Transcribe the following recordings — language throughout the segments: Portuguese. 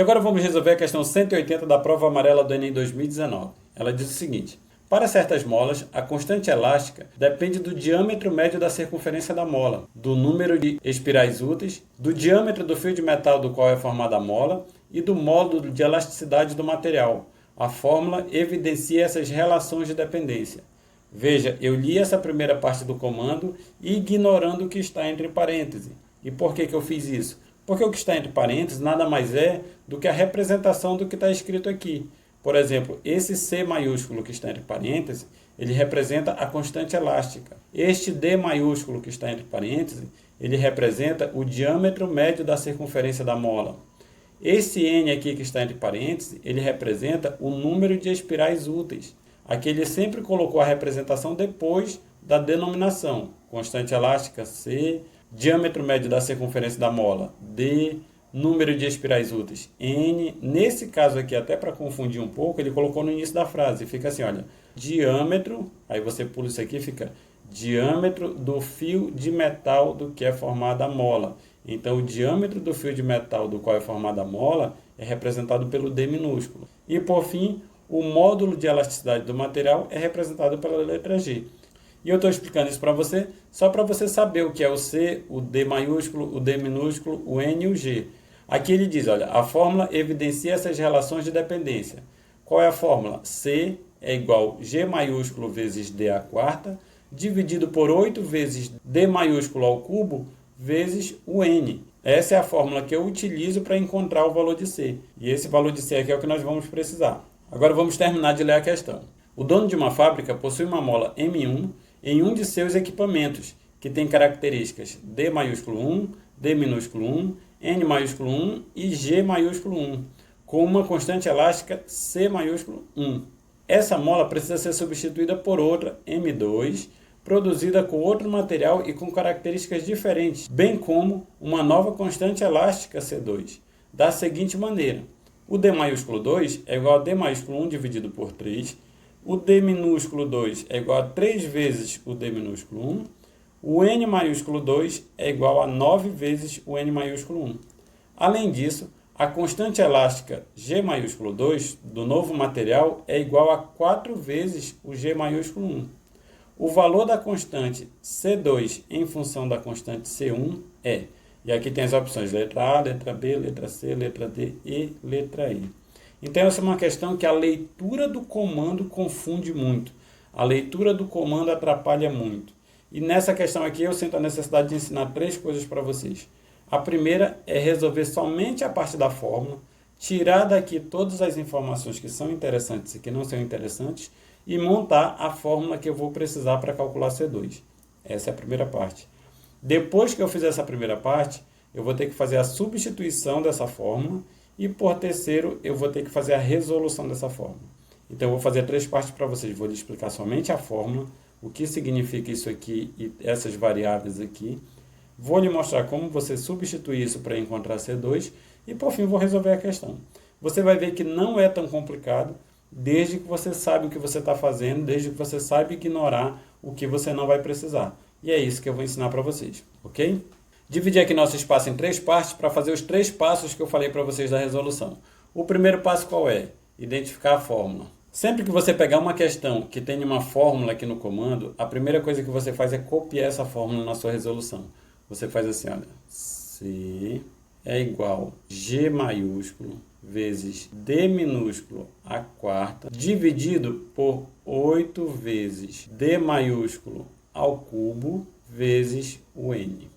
Agora vamos resolver a questão 180 da prova amarela do Enem 2019. Ela diz o seguinte: para certas molas, a constante elástica depende do diâmetro médio da circunferência da mola, do número de espirais úteis, do diâmetro do fio de metal do qual é formada a mola e do módulo de elasticidade do material. A fórmula evidencia essas relações de dependência. Veja, eu li essa primeira parte do comando ignorando o que está entre parênteses. E por que eu fiz isso? Porque o que está entre parênteses nada mais é do que a representação do que está escrito aqui. Por exemplo, esse C maiúsculo que está entre parênteses, ele representa a constante elástica. Este D maiúsculo que está entre parênteses, ele representa o diâmetro médio da circunferência da mola. Esse N aqui que está entre parênteses, ele representa o número de espirais úteis. Aqui ele sempre colocou a representação depois da denominação. Constante elástica C, diâmetro médio da circunferência da mola D, número de espirais úteis N. Nesse caso aqui, até para confundir um pouco, ele colocou no início da frase. Fica assim, olha, diâmetro, aí você pula isso aqui, fica diâmetro do fio de metal do que é formada a mola. Então, o diâmetro do fio de metal do qual é formada a mola é representado pelo D minúsculo. E, por fim, o módulo de elasticidade do material é representado pela letra G. E eu estou explicando isso para você, só para você saber o que é o C, o D maiúsculo, o D minúsculo, o N e o G. Aqui ele diz, olha, a fórmula evidencia essas relações de dependência. Qual é a fórmula? C é igual a G maiúsculo vezes D à quarta, dividido por 8 vezes D maiúsculo ao cubo, vezes o N. Essa é a fórmula que eu utilizo para encontrar o valor de C. E esse valor de C aqui é o que nós vamos precisar. Agora vamos terminar de ler a questão. O dono de uma fábrica possui uma mola M1 em um de seus equipamentos, que tem características D maiúsculo 1, D minúsculo 1, N maiúsculo 1 e G maiúsculo 1, com uma constante elástica C maiúsculo 1. Essa mola precisa ser substituída por outra M2, produzida com outro material e com características diferentes, bem como uma nova constante elástica C2, da seguinte maneira: o D maiúsculo 2 é igual a D maiúsculo 1 dividido por 3, o D minúsculo 2 é igual a 3 vezes o D minúsculo 1, o N maiúsculo 2 é igual a 9 vezes o N maiúsculo 1. Além disso, a constante elástica G maiúsculo 2 do novo material é igual a 4 vezes o G maiúsculo 1. O valor da constante C2 em função da constante C1 é, e aqui tem as opções letra A, letra B, letra C, letra D e letra E. Então essa é uma questão que a leitura do comando confunde muito. A leitura do comando atrapalha muito. E nessa questão aqui eu sinto a necessidade de ensinar 3 coisas para vocês. A primeira é resolver somente a parte da fórmula, tirar daqui todas as informações que são interessantes e que não são interessantes e montar a fórmula que eu vou precisar para calcular C2. Essa é a primeira parte. Depois que eu fizer essa primeira parte, eu vou ter que fazer a substituição dessa fórmula e, por terceiro, eu vou ter que fazer a resolução dessa fórmula. Então, eu vou fazer 3 partes para vocês. Vou lhe explicar somente a fórmula, o que significa isso aqui e essas variáveis aqui. Vou lhe mostrar como você substitui isso para encontrar C2 e, por fim, vou resolver a questão. Você vai ver que não é tão complicado, desde que você sabe o que você está fazendo, desde que você sabe ignorar o que você não vai precisar. E é isso que eu vou ensinar para vocês, ok? Dividi aqui nosso espaço em 3 partes para fazer os 3 passos que eu falei para vocês da resolução. O primeiro passo qual é? Identificar a fórmula. Sempre que você pegar uma questão que tenha uma fórmula aqui no comando, a primeira coisa que você faz é copiar essa fórmula na sua resolução. Você faz assim, olha, C é igual a G maiúsculo vezes D minúsculo à quarta, dividido por 8 vezes D maiúsculo ao cubo, vezes o N.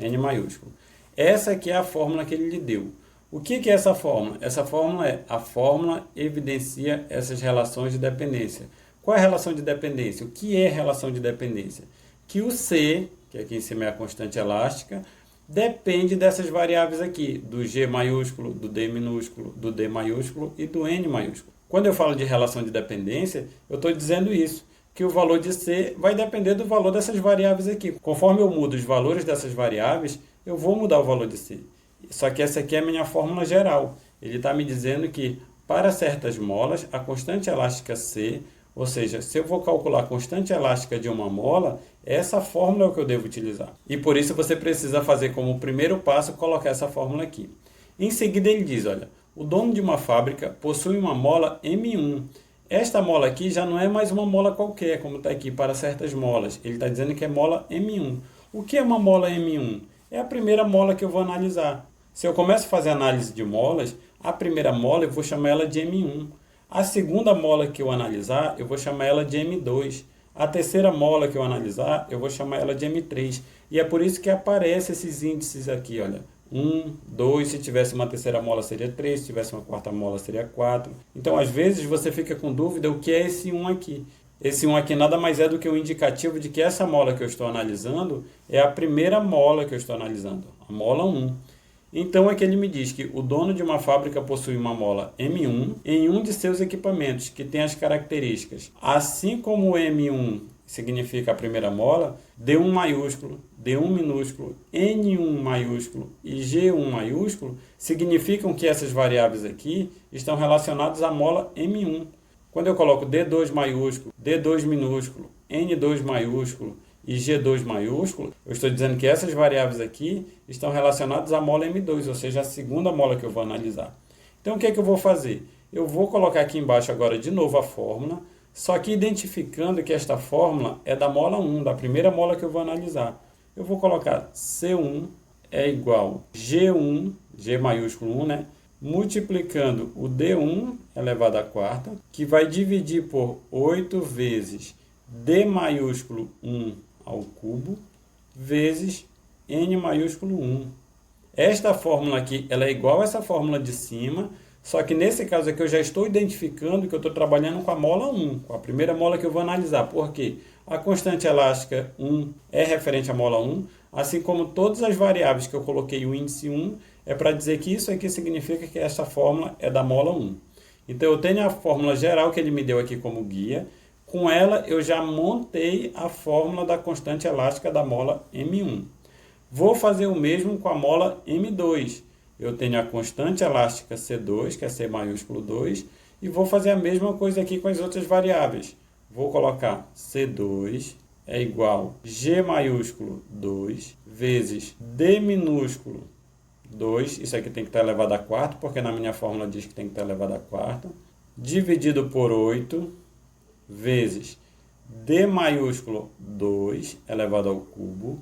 N maiúsculo. Essa aqui é a fórmula que ele lhe deu. O que é essa fórmula? Essa fórmula é, a fórmula evidencia essas relações de dependência. Qual é a relação de dependência? O que é relação de dependência? Que o C, que aqui em cima é a constante elástica, depende dessas variáveis aqui, do G maiúsculo, do D minúsculo, do D maiúsculo e do N maiúsculo. Quando eu falo de relação de dependência, eu estou dizendo isso, que o valor de C vai depender do valor dessas variáveis aqui. Conforme eu mudo os valores dessas variáveis, eu vou mudar o valor de C. Só que essa aqui é a minha fórmula geral. Ele está me dizendo que, para certas molas, a constante elástica C, ou seja, se eu vou calcular a constante elástica de uma mola, essa fórmula é o que eu devo utilizar. E por isso você precisa fazer como primeiro passo, colocar essa fórmula aqui. Em seguida ele diz, olha, o dono de uma fábrica possui uma mola M1. Esta mola aqui já não é mais uma mola qualquer, como está aqui para certas molas. Ele está dizendo que é mola M1. O que é uma mola M1? É a primeira mola que eu vou analisar. Se eu começo a fazer análise de molas, a primeira mola eu vou chamar ela de M1. A segunda mola que eu analisar, eu vou chamar ela de M2. A terceira mola que eu analisar, eu vou chamar ela de M3. E é por isso que aparecem esses índices aqui, olha. 1, 2, se tivesse uma terceira mola seria 3, se tivesse uma quarta mola seria 4. Então, às vezes, você fica com dúvida o que é esse 1 aqui. Esse 1 aqui nada mais é do que um indicativo de que essa mola que eu estou analisando é a primeira mola que eu estou analisando, a mola 1. Então, aqui ele me diz que o dono de uma fábrica possui uma mola M1 em um de seus equipamentos, que tem as características. Assim como o M1 significa a primeira mola, D1 maiúsculo, D1 minúsculo, N1 maiúsculo e G1 maiúsculo significam que essas variáveis aqui estão relacionadas à mola M1. Quando eu coloco D2 maiúsculo, D2 minúsculo, N2 maiúsculo e G2 maiúsculo, eu estou dizendo que essas variáveis aqui estão relacionadas à mola M2, ou seja, a segunda mola que eu vou analisar. Então, o que é que eu vou fazer? Eu vou colocar aqui embaixo agora de novo a fórmula, só que identificando que esta fórmula é da mola 1, da primeira mola que eu vou analisar. Eu vou colocar C1 é igual G1, G maiúsculo 1, né? Multiplicando o D1 elevado à quarta, que vai dividir por 8 vezes D maiúsculo 1 ao cubo, vezes N maiúsculo 1. Esta fórmula aqui ela é igual a essa fórmula de cima, só que nesse caso aqui eu já estou identificando que eu estou trabalhando com a mola 1, com a primeira mola que eu vou analisar. Por quê? A constante elástica 1 é referente à mola 1, assim como todas as variáveis que eu coloquei o índice 1, é para dizer que isso aqui significa que essa fórmula é da mola 1. Então eu tenho a fórmula geral que ele me deu aqui como guia. Com ela eu já montei a fórmula da constante elástica da mola M1. Vou fazer o mesmo com a mola M2. Eu tenho a constante elástica C2, que é C maiúsculo 2, e vou fazer a mesma coisa aqui com as outras variáveis. Vou colocar C2 é igual G maiúsculo 2 vezes D minúsculo 2, isso aqui tem que estar elevado a quarta, porque na minha fórmula diz que tem que estar elevado a quarta, dividido por 8, vezes D maiúsculo 2 elevado ao cubo,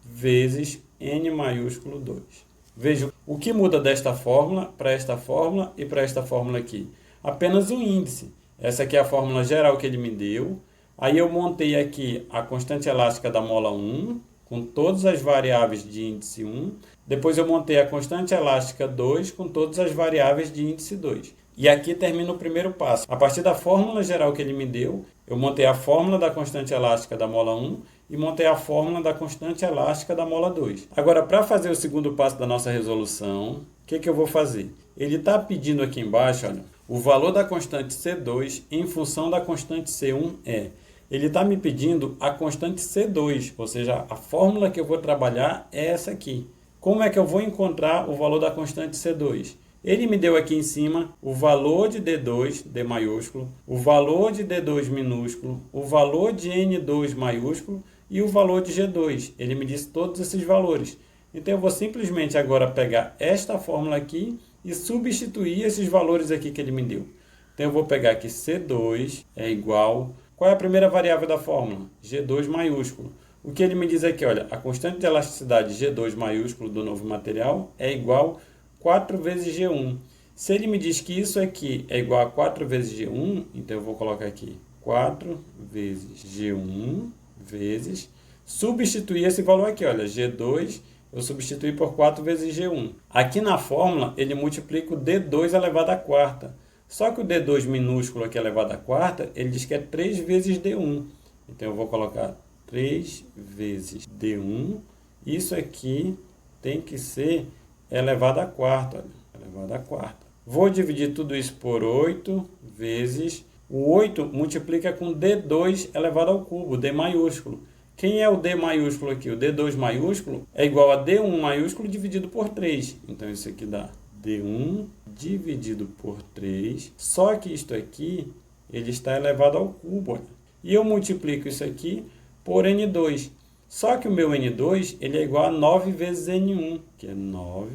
vezes N maiúsculo 2. Veja, o que muda desta fórmula para esta fórmula e para esta fórmula aqui? Apenas o índice. Essa aqui é a fórmula geral que ele me deu. Aí eu montei aqui a constante elástica da mola 1, com todas as variáveis de índice 1. Depois eu montei a constante elástica 2, com todas as variáveis de índice 2. E aqui termina o primeiro passo. A partir da fórmula geral que ele me deu, eu montei a fórmula da constante elástica da mola 1 e montei a fórmula da constante elástica da mola 2. Agora, para fazer o segundo passo da nossa resolução, o que eu vou fazer? Ele está pedindo aqui embaixo, olha, o valor da constante C2 em função da constante C1 é. Ele está me pedindo a constante C2, ou seja, a fórmula que eu vou trabalhar é essa aqui. Como é que eu vou encontrar o valor da constante C2? Ele me deu aqui em cima o valor de D2, D maiúsculo, o valor de D2 minúsculo, o valor de N2 maiúsculo e o valor de G2. Ele me disse todos esses valores. Então eu vou simplesmente agora pegar esta fórmula aqui e substituir esses valores aqui que ele me deu. Então eu vou pegar aqui C2 é igual... Qual é a primeira variável da fórmula? G2 maiúsculo. O que ele me diz aqui, olha, a constante de elasticidade G2 maiúsculo do novo material é igual a 4 vezes G1. Se ele me diz que isso aqui é igual a 4 vezes G1, então eu vou colocar aqui 4 vezes G1 vezes, substituir esse valor aqui, olha, G2, eu substituí por 4 vezes G1. Aqui na fórmula, ele multiplica o D2 elevado à quarta. Só que o D2 minúsculo aqui elevado à quarta, ele diz que é 3 vezes D1. Então eu vou colocar 3 vezes D1. Isso aqui tem que ser elevado à quarta. Olha, elevado à quarta. Vou dividir tudo isso por 8 vezes... O 8 multiplica com D2 elevado ao cubo, D maiúsculo. Quem é o D maiúsculo aqui? O D2 maiúsculo é igual a D1 maiúsculo dividido por 3. Então isso aqui dá D1 dividido por 3. Só que isto aqui, ele está elevado ao cubo. Olha. E eu multiplico isso aqui por N2. Só que o meu N2 ele é igual a 9 vezes N1, que é 9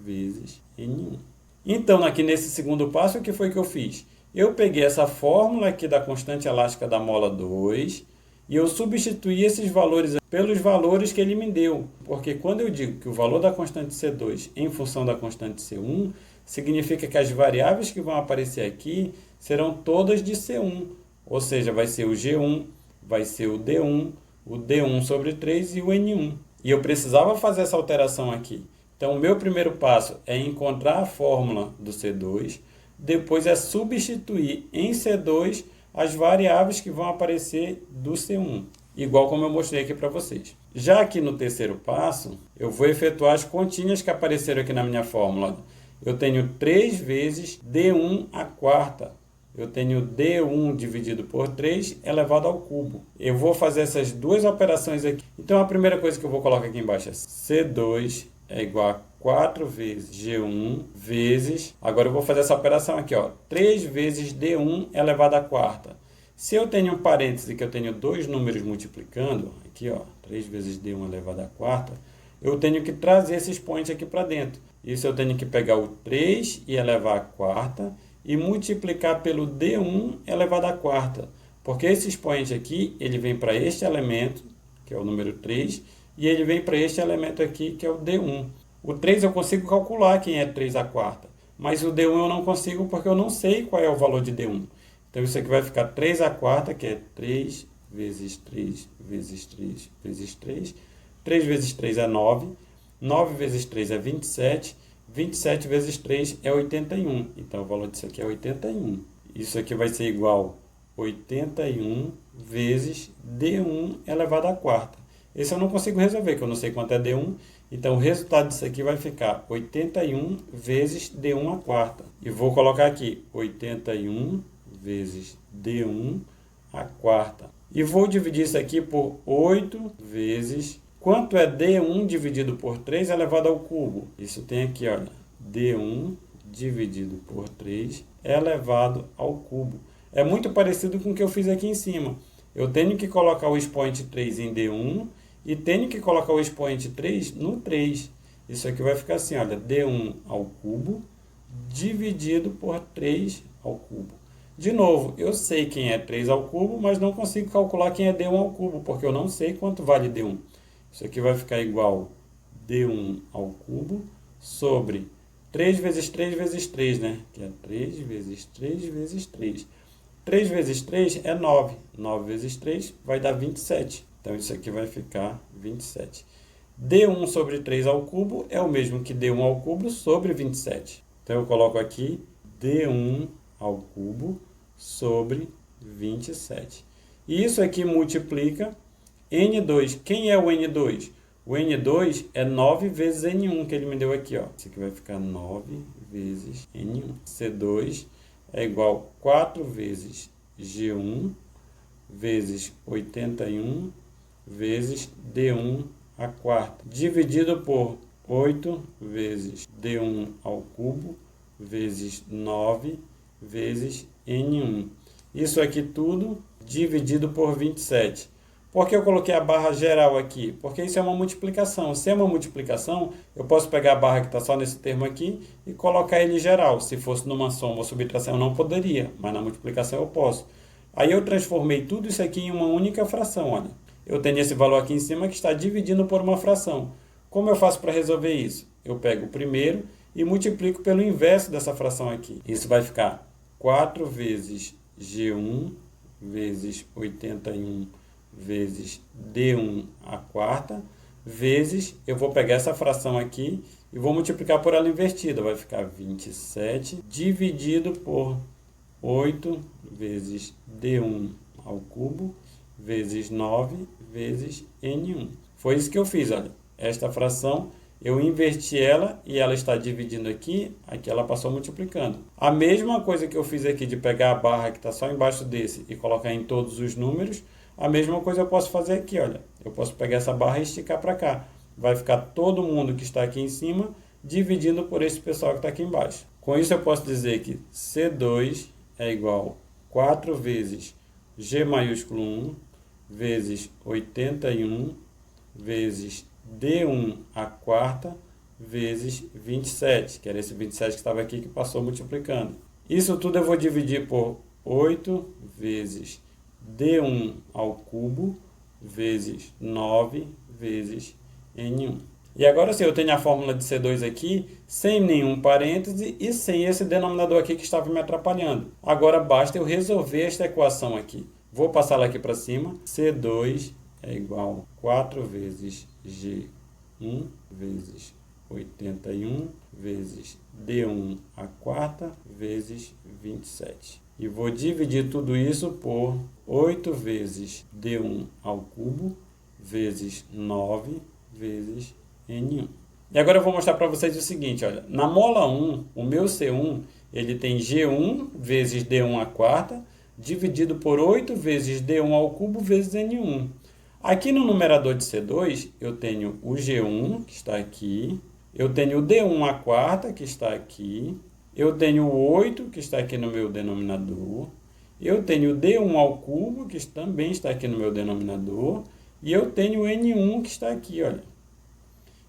vezes N1. Então, aqui nesse segundo passo, o que foi que eu fiz? Eu peguei essa fórmula aqui da constante elástica da mola 2 e eu substituí esses valores pelos valores que ele me deu. Porque quando eu digo que o valor da constante C2 em função da constante C1, significa que as variáveis que vão aparecer aqui serão todas de C1. Ou seja, vai ser o G1, vai ser o D1 sobre 3 e o N1. E eu precisava fazer essa alteração aqui. Então, o meu primeiro passo é encontrar a fórmula do C2, depois é substituir em C2 as variáveis que vão aparecer do C1, igual como eu mostrei aqui para vocês. Já aqui no terceiro passo, eu vou efetuar as continhas que apareceram aqui na minha fórmula. Eu tenho 3 vezes D1 à quarta. Eu tenho D1 dividido por 3 elevado ao cubo. Eu vou fazer essas duas operações aqui. Então, a primeira coisa que eu vou colocar aqui embaixo é C2 é igual a 4 vezes G1 vezes... Agora eu vou fazer essa operação aqui, ó. 3 vezes D1 elevado à quarta. Se eu tenho um parêntese que eu tenho dois números multiplicando, aqui, ó, 3 vezes D1 elevado à quarta, eu tenho que trazer esse expoente aqui para dentro. Isso eu tenho que pegar o 3 e elevar à quarta e multiplicar pelo D1 elevado à quarta. Porque esse expoente aqui, ele vem para este elemento, que é o número 3, e ele vem para este elemento aqui, que é o D1. O 3 eu consigo calcular quem é 3 à quarta, mas o D1 eu não consigo porque eu não sei qual é o valor de D1. Então isso aqui vai ficar 3 à quarta, que é 3 vezes 3 vezes 3 vezes 3. 3 vezes 3 é 9. 9 vezes 3 é 27. 27 vezes 3 é 81. Então o valor disso aqui é 81. Isso aqui vai ser igual a 81 vezes D1 elevado à quarta. Esse eu não consigo resolver, porque eu não sei quanto é D1. Então, o resultado disso aqui vai ficar 81 vezes D1 à quarta. E vou colocar aqui 81 vezes D1 à quarta. E vou dividir isso aqui por 8 vezes... Quanto é D1 dividido por 3 elevado ao cubo? Isso tem aqui, olha. D1 dividido por 3 elevado ao cubo. É muito parecido com o que eu fiz aqui em cima. Eu tenho que colocar o expoente 3 em D1... E tenho que colocar o expoente 3 no 3. Isso aqui vai ficar assim, olha, D1 ao cubo dividido por 3 ao cubo. De novo, eu sei quem é 3 ao cubo, mas não consigo calcular quem é D1 ao cubo, porque eu não sei quanto vale D1. Isso aqui vai ficar igual D1 ao cubo sobre 3 vezes 3 vezes 3, né? Que é 3 vezes 3 vezes 3. 3 vezes 3 é 9. 9 vezes 3 vai dar 27. Então, isso aqui vai ficar 27. D1 sobre 3 ao cubo é o mesmo que D1 ao cubo sobre 27. Então, eu coloco aqui D1 ao cubo sobre 27. E isso aqui multiplica N2. Quem é o N2? O N2 é 9 vezes N1, que ele me deu aqui, ó. Isso aqui vai ficar 9 vezes N1. C2 é igual a 4 vezes G1 vezes 81 vezes D1 à quarta, dividido por 8 vezes D1 ao cubo, vezes 9 vezes N1. Isso aqui tudo dividido por 27. Por que eu coloquei a barra geral aqui? Porque isso é uma multiplicação. Se é uma multiplicação, eu posso pegar a barra que está só nesse termo aqui e colocar ele geral. Se fosse numa soma ou subtração, eu não poderia, mas na multiplicação eu posso. Aí eu transformei tudo isso aqui em uma única fração, olha. Eu tenho esse valor aqui em cima que está dividindo por uma fração. Como eu faço para resolver isso? Eu pego o primeiro e multiplico pelo inverso dessa fração aqui. Isso vai ficar 4 vezes G1 vezes 81 vezes D1 à quarta, vezes, eu vou pegar essa fração aqui e vou multiplicar por ela invertida. Vai ficar 27 dividido por 8 vezes D1 ao cubo, vezes 9 vezes N1. Foi isso que eu fiz, olha. Esta fração, eu inverti ela e ela está dividindo aqui, aqui ela passou multiplicando. A mesma coisa que eu fiz aqui de pegar a barra que está só embaixo desse e colocar em todos os números, a mesma coisa eu posso fazer aqui, olha. Eu posso pegar essa barra e esticar para cá. Vai ficar todo mundo que está aqui em cima dividindo por esse pessoal que está aqui embaixo. Com isso eu posso dizer que C2 é igual a 4 vezes G maiúsculo 1 vezes 81 vezes D1 à quarta vezes 27, que era esse 27 que estava aqui que passou multiplicando. Isso tudo eu vou dividir por 8 vezes D1 ao cubo vezes 9 vezes N1. E agora sim, eu tenho a fórmula de C2 aqui, sem nenhum parêntese e sem esse denominador aqui que estava me atrapalhando. Agora basta eu resolver esta equação aqui. Vou passar ela aqui para cima. C2 é igual a 4 vezes G1 vezes 81 vezes D1 a quarta vezes 27. E vou dividir tudo isso por 8 vezes D1 ao cubo vezes 9 vezes N1. E agora eu vou mostrar para vocês o seguinte, olha, na mola 1, o meu C1, ele tem G1 vezes D1 à quarta, dividido por 8 vezes D1 ao cubo vezes N1. Aqui no numerador de C2, eu tenho o G1, que está aqui, eu tenho o D1 à quarta, que está aqui, eu tenho o 8, que está aqui no meu denominador, eu tenho o D1 ao cubo, que também está aqui no meu denominador, e eu tenho o N1, que está aqui, olha.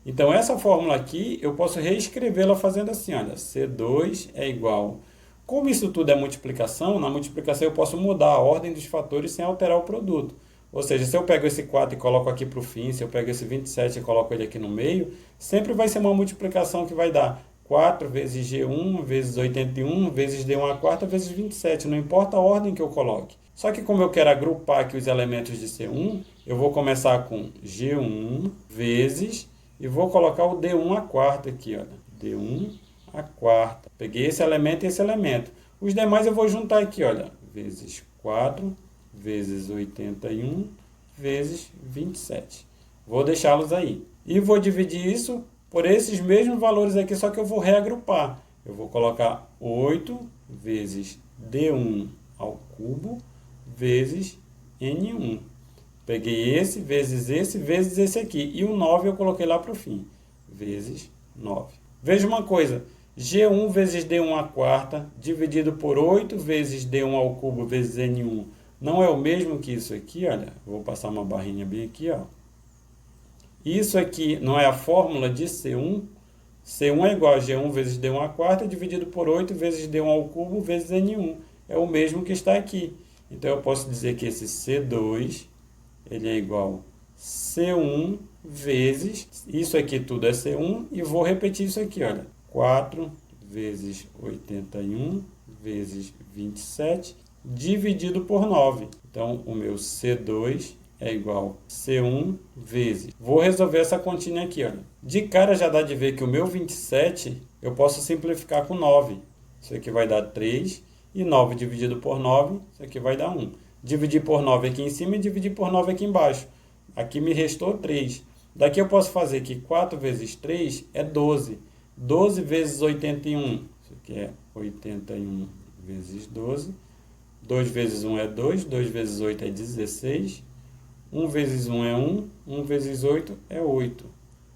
Então, essa fórmula aqui, eu posso reescrevê-la fazendo assim, olha, C2 é igual... Como isso tudo é multiplicação, na multiplicação eu posso mudar a ordem dos fatores sem alterar o produto. Ou seja, se eu pego esse 4 e coloco aqui para o fim, se eu pego esse 27 e coloco ele aqui no meio, sempre vai ser uma multiplicação que vai dar 4 vezes G1 vezes 81 vezes D1 à quarta vezes 27, não importa a ordem que eu coloque. Só que como eu quero agrupar aqui os elementos de C1, eu vou começar com G1 vezes... E vou colocar o D1 à quarta aqui, olha. D1 à quarta. Peguei esse elemento e esse elemento. Os demais eu vou juntar aqui, olha. Vezes 4, vezes 81, vezes 27. Vou deixá-los aí. E vou dividir isso por esses mesmos valores aqui, só que eu vou reagrupar. Eu vou colocar 8 vezes D1 ao cubo, vezes N1. Peguei esse, vezes esse aqui. E o 9 eu coloquei lá para o fim. Vezes 9. Veja uma coisa. G1 vezes D1 à quarta, dividido por 8 vezes D1 ao cubo vezes N1. Não é o mesmo que isso aqui, olha. Vou passar uma barrinha bem aqui, ó. Isso aqui não é a fórmula de C1. C1 é igual a G1 vezes D1 à quarta, dividido por 8 vezes D1 ao cubo vezes N1. É o mesmo que está aqui. Então, eu posso dizer que esse C2... ele é igual a C1 vezes, isso aqui tudo é C1, e vou repetir isso aqui, olha, 4 vezes 81 vezes 27, dividido por 9. Então, o meu C2 é igual a C1 vezes. Vou resolver essa continha aqui, olha. De cara já dá de ver que o meu 27, eu posso simplificar com 9. Isso aqui vai dar 3, e 9 dividido por 9, isso aqui vai dar 1. Dividir por 9 aqui em cima e dividir por 9 aqui embaixo. Aqui me restou 3. Daqui eu posso fazer que 4 vezes 3 é 12. 12 vezes 81. Isso aqui é 81 vezes 12. 2 vezes 1 é 2. 2 vezes 8 é 16. 1 vezes 1 é 1. 1 vezes 8 é 8.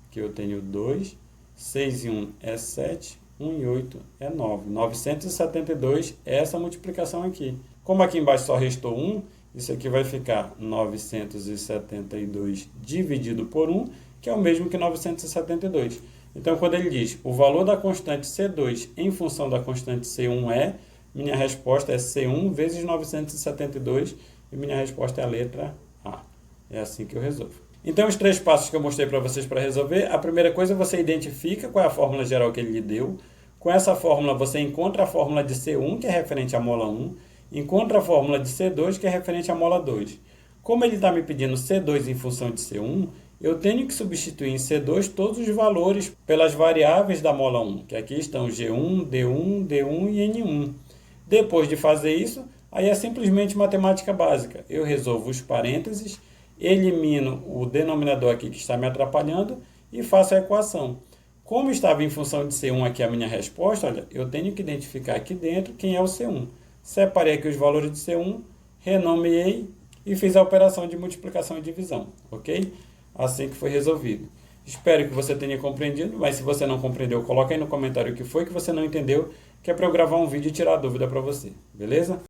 Aqui eu tenho 2. 6 e 1 é 7. 1 e 8 é 9. 972 é essa multiplicação aqui. Como aqui embaixo só restou 1, isso aqui vai ficar 972 dividido por 1, que é o mesmo que 972. Então, quando ele diz o valor da constante C2 em função da constante C1 é, minha resposta é C1 vezes 972 e minha resposta é a letra A. É assim que eu resolvo. Então, os 3 passos que eu mostrei para vocês para resolver, a primeira coisa você identifica qual é a fórmula geral que ele lhe deu. Com essa fórmula você encontra a fórmula de C1, que é referente à mola 1, encontra a fórmula de C2, que é referente à mola 2. Como ele está me pedindo C2 em função de C1, eu tenho que substituir em C2 todos os valores pelas variáveis da mola 1, que aqui estão G1, D1, D1 e N1. Depois de fazer isso, aí é simplesmente matemática básica. Eu resolvo os parênteses, elimino o denominador aqui que está me atrapalhando e faço a equação. Como estava em função de C1 aqui a minha resposta, olha, eu tenho que identificar aqui dentro quem é o C1. Separei aqui os valores de C1, renomeei e fiz a operação de multiplicação e divisão, ok? Assim que foi resolvido. Espero que você tenha compreendido, mas se você não compreendeu, coloca aí no comentário o que foi que você não entendeu, que é para eu gravar um vídeo e tirar a dúvida para você, beleza?